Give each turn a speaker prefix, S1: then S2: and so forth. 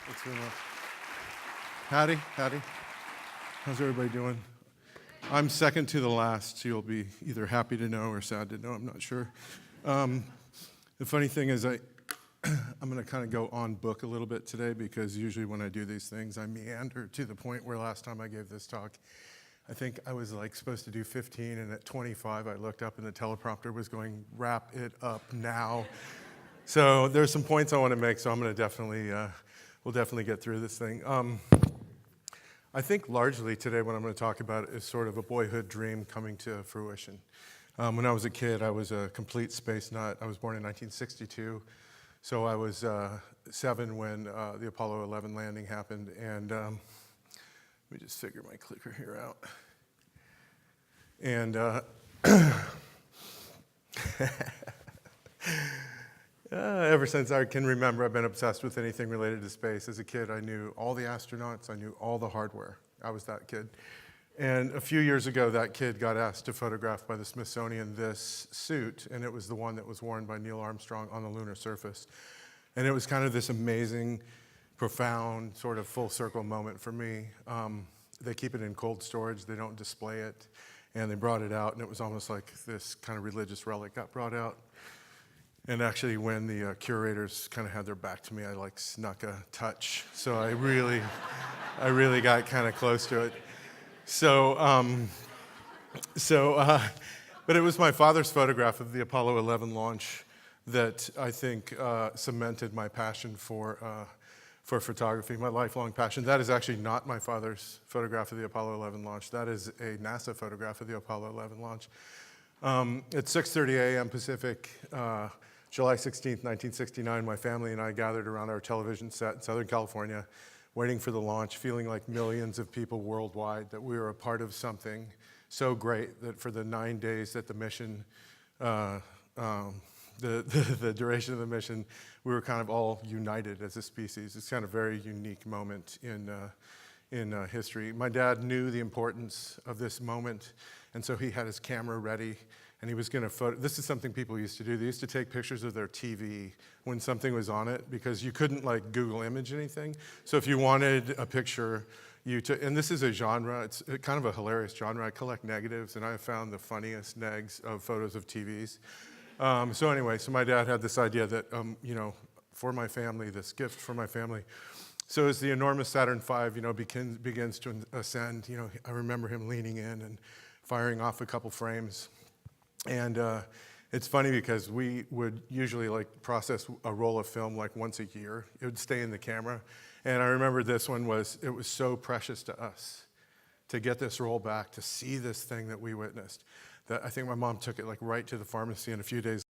S1: Thanks very much. Howdy. How's everybody doing? I'm second to the last, so you'll be either happy to know or sad to know, I'm not sure. The funny thing is I'm going to kind of go on book a little bit today because usually when I do these things, I meander to the point where last time I gave this talk, I think I was like supposed to do 15, and at 25, I looked up and the teleprompter was going, wrap it up now. So there's some points I want to make, so I'm going to we'll definitely get through this thing. I think largely today what I'm going to talk about is sort of a boyhood dream coming to fruition. When I was a kid, I was a complete space nut. I was born in 1962, so I was 7 when the Apollo 11 landing happened, and let me just figure my clicker here out. And ever since I can remember, I've been obsessed with anything related to space. As a kid, I knew all the astronauts, I knew all the hardware. I was that kid. And a few years ago, that kid got asked to photograph by the Smithsonian this suit, and it was the one that was worn by Neil Armstrong on the lunar surface. And it was kind of this amazing, profound, sort of full circle moment for me. They keep it in cold storage, they don't display it, and they brought it out, and it was almost like this kind of religious relic got brought out. And actually, when the curators kind of had their back to me, I like snuck a touch. So I really got kind of close to it. But it was my father's photograph of the Apollo 11 launch that I think cemented my passion for photography, my lifelong passion. That is actually not my father's photograph of the Apollo 11 launch. That is a NASA photograph of the Apollo 11 launch. At 6:30 a.m. Pacific, July 16th, 1969, my family and I gathered around our television set in Southern California, waiting for the launch, feeling like millions of people worldwide, that we were a part of something so great that for the 9 days that the mission, the duration of the mission, we were kind of all united as a species. It's kind of a very unique moment in history. My dad knew the importance of this moment, and so he had his camera ready, and he was going to photo. This is something people used to do. They used to take pictures of their TV when something was on it because you couldn't like Google image anything. So if you wanted a picture, and this is a genre, it's kind of a hilarious genre. I collect negatives, and I have found the funniest negs of photos of TVs. So my dad had this idea that, for my family, this gift for my family. So as the enormous Saturn V, begins to ascend, I remember him leaning in and firing off a couple frames. And it's funny because we would usually process a roll of film like once a year. It would stay in the camera. And I remember this one was so precious to us to get this roll back, to see this thing that we witnessed, that I think my mom took it right to the pharmacy, and a few days